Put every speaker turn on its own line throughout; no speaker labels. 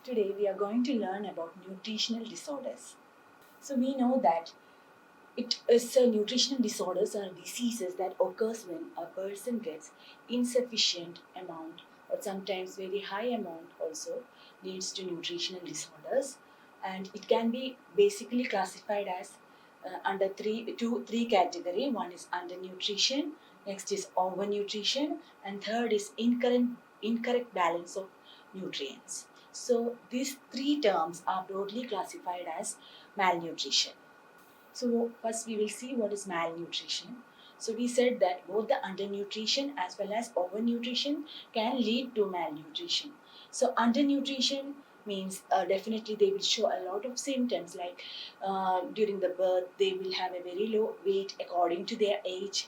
Today we are going to learn about nutritional disorders. So we know that it is nutritional disorders are diseases that occurs when a person gets insufficient amount or sometimes very high amount also leads to nutritional disorders, and it can be basically classified as under three category. One is undernutrition, next is overnutrition, and third is incorrect balance of nutrients. So these three terms are broadly classified as malnutrition. So first we will see what is malnutrition. So we said that both the undernutrition as well as overnutrition can lead to malnutrition. So undernutrition means definitely they will show a lot of symptoms like during the birth they will have a very low weight according to their age,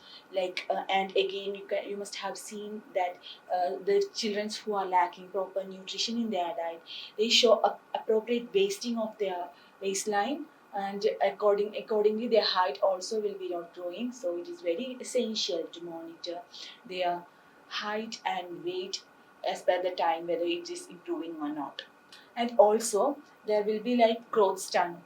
and again you must have seen that the children who are lacking proper nutrition in their diet, they show appropriate wasting of their waistline, and accordingly their height also will be not growing. So it is very essential to monitor their height and weight as per the time whether it is improving or not. And also there will be like growth stunt,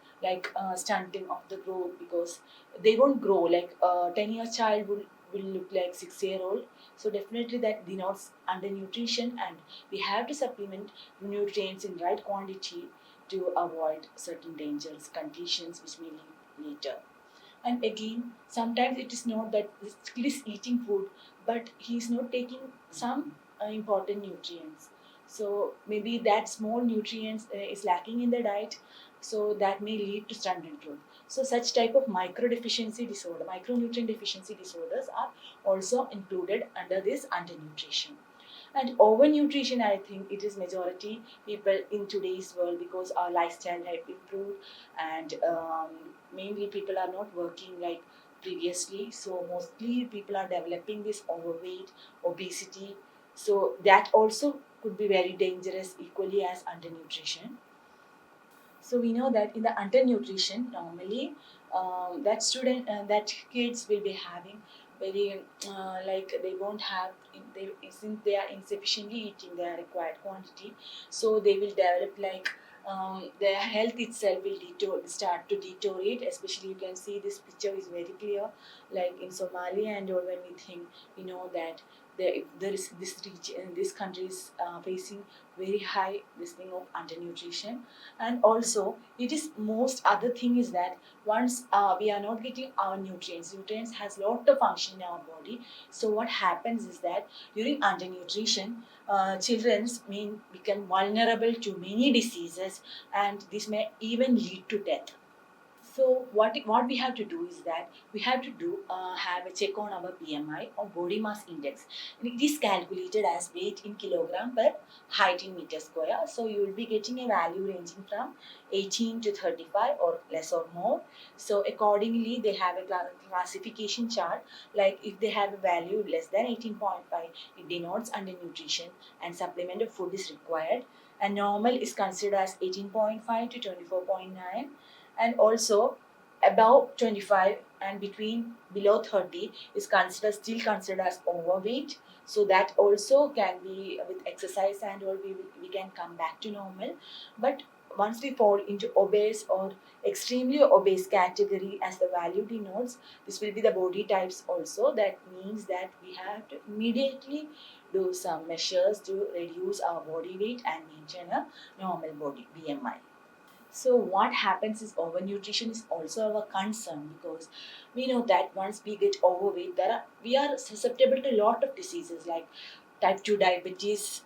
stunting of the growth, because they won't grow like a 10-year child will look like 6-year old. So definitely that denotes undernutrition, and we have to supplement nutrients in right quantity to avoid certain dangerous conditions which may lead later. And again, sometimes it is not that this kid is eating food, but he is not taking some important nutrients. So maybe that small nutrients is lacking in the diet, so that may lead to stunted growth. So such type of micronutrient deficiency disorders are also included under this undernutrition. And overnutrition, I think it is majority people in today's world, because our lifestyle have improved, and mainly people are not working like previously. So mostly people are developing this overweight, obesity. So that also could be very dangerous equally as undernutrition. So we know that in the undernutrition, normally that kids will be having very they won't have they since they are insufficiently eating their required quantity, so they will develop their health itself will start to deteriorate. Especially you can see this picture is very clear, like in Somalia and all. When we think, we know that there is this region, this country is facing very high this thing of undernutrition. And also it is most other thing is that once we are not getting our nutrients has lot of function in our body. So what happens is that during undernutrition, children may become vulnerable to many diseases, and this may even lead to death. So what we have to do is that we have to do have a check on our BMI or body mass index. And it is calculated as weight in kilogram per height in meter square. So you will be getting a value ranging from 18 to 35 or less or more. So accordingly they have a classification chart. Like if they have a value less than 18.5, it denotes undernutrition and supplement of food is required. And normal is considered as 18.5 to 24.9, and also above 25 and below 30 is considered as overweight. So that also can be with exercise and all, we can come back to normal. But once we fall into obese or extremely obese category, as the value denotes, this will be the body types also. That means that we have to immediately do some measures to reduce our body weight and maintain a normal body BMI. So what happens is overnutrition is also our concern, because we know that once we get overweight, we are susceptible to a lot of diseases like type 2 diabetes.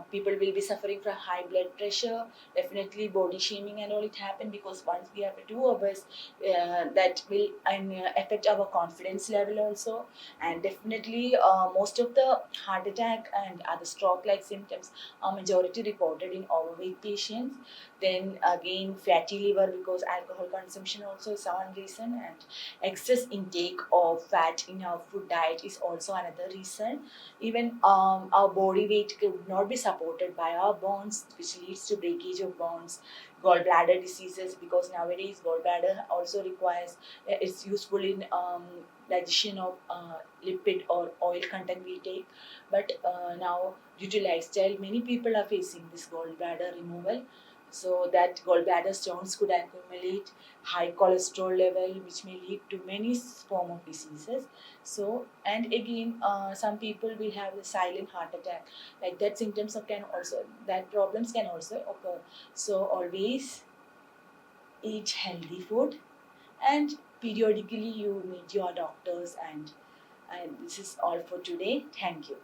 People will be suffering from high blood pressure, definitely body shaming and all. It happen because once we have too obese, that will affect our confidence level also. And definitely most of the heart attack and other stroke like symptoms are majority reported in overweight patients. Then again fatty liver, because alcohol consumption also is one reason, and excess intake of fat in our food diet is also another reason. Even our body weight could not be supported by our bones, which leads to breakage of bones, gallbladder diseases, because nowadays gallbladder also requires it's useful in digestion of lipid or oil content we take. But now due to lifestyle, many people are facing this gallbladder removal. So that gallbladder stones could accumulate, high cholesterol level, which may lead to many form of diseases. So, and again, some people will have the silent heart attack. Like that symptoms of can also, that problems can also occur. So always eat healthy food, and periodically you meet your doctors. And this is all for today. Thank you.